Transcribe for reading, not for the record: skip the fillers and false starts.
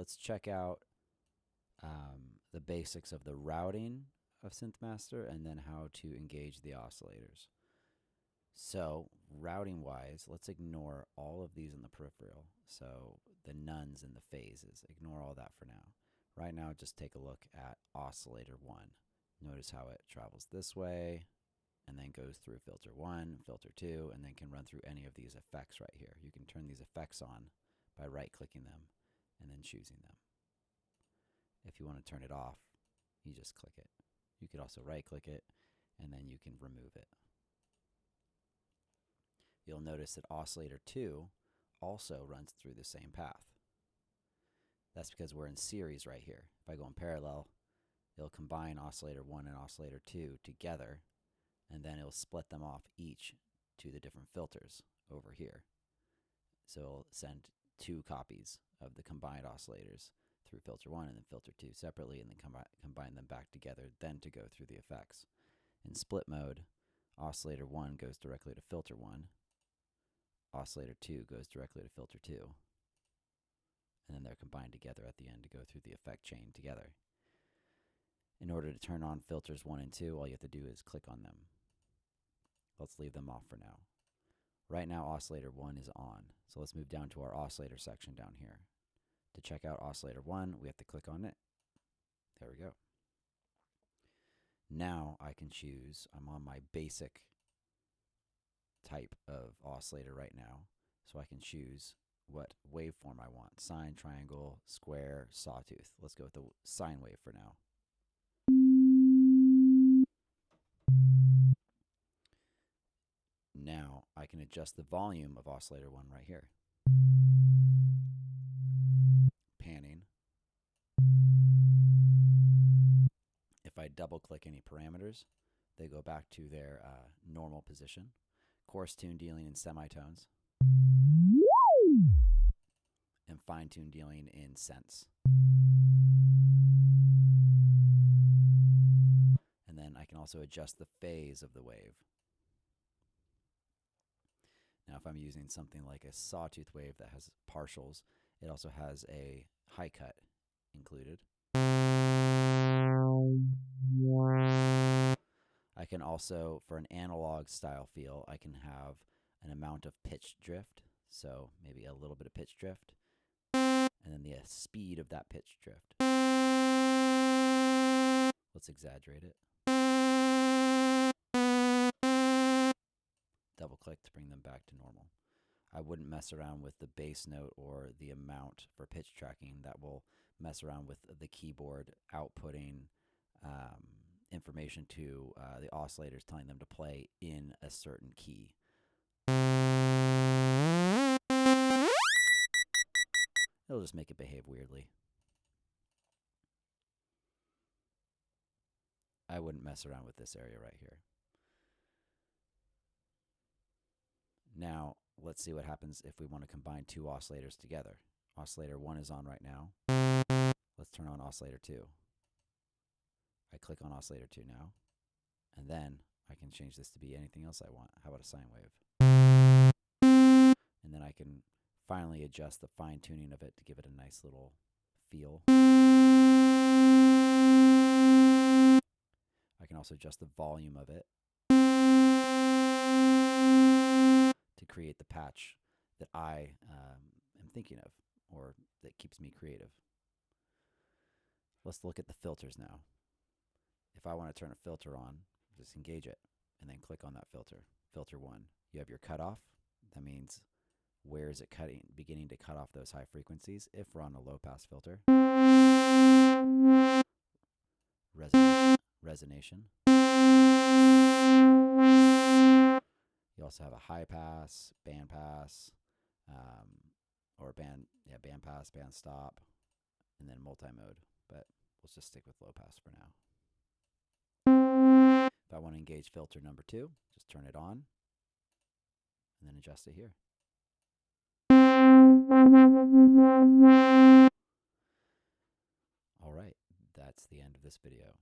let's check out the basics of the routing of SynthMaster and then how to engage the oscillators. So routing wise, let's ignore all of these in the peripheral. So the nones and the phases, ignore all that for now. Right now, just take a look at oscillator 1. Notice how it travels this way and then goes through filter 1, filter 2, and then can run through any of these effects right here. You can turn these effects on by right-clicking them and then choosing them. If you want to turn it off, you just click it. You could also right-click it, and then you can remove it. You'll notice that oscillator 2 also runs through the same path. That's because we're in series right here. If I go in parallel, it'll combine oscillator 1 and oscillator 2 together, and then it'll split them off each to the different filters over here. So it'll send 2 copies of the combined oscillators through filter 1 and then filter 2 separately, and then combine them back together, then to go through the effects. In split mode, oscillator 1 goes directly to filter 1, oscillator 2 goes directly to filter 2, and then they're combined together at the end to go through the effect chain together. In order to turn on filters 1 and 2, all you have to do is click on them. Let's leave them off for now. Right now, oscillator 1 is on, so let's move down to our oscillator section down here. To check out oscillator 1, we have to click on it. There we go. Now I can choose, I'm on my basic type of oscillator right now, so I can choose what waveform I want. Sine, triangle, square, sawtooth. Let's go with the sine wave for now. Now I can adjust the volume of oscillator 1 right here. Panning. If I double click any parameters, they go back to their normal position. Coarse tune dealing in semitones. And fine tune dealing in cents. And then I can also adjust the phase of the wave. Now if I'm using something like a sawtooth wave that has partials, it also has a high cut included. I can also, for an analog style feel, I can have an amount of pitch drift, so maybe a little bit of pitch drift, and then the speed of that pitch drift. Let's exaggerate it. Double click to bring them back to normal. I wouldn't mess around with the bass note or the amount for pitch tracking. That will mess around with the keyboard outputting information to the oscillators, telling them to play in a certain key. It'll just make it behave weirdly. I wouldn't mess around with this area right here. Now, let's see what happens if we want to combine 2 oscillators together. Oscillator 1 is on right now. Let's turn on oscillator 2. I click on oscillator 2 now, and then I can change this to be anything else I want. How about a sine wave? And then I can finally adjust the fine tuning of it to give it a nice little feel. I can also adjust the volume of it to create the patch that I am thinking of, or that keeps me creative. Let's look at the filters now. If I want to turn a filter on, just engage it and then click on that filter. Filter 1. You have your cutoff. That means where is it beginning to cut off those high frequencies if we're on a low pass filter. Resonation. You also have a high pass, band pass, or band pass, band stop, and then multi-mode. But let's just stick with low pass for now. If I want to engage filter number 2, just turn it on and then adjust it here. All right, that's the end of this video.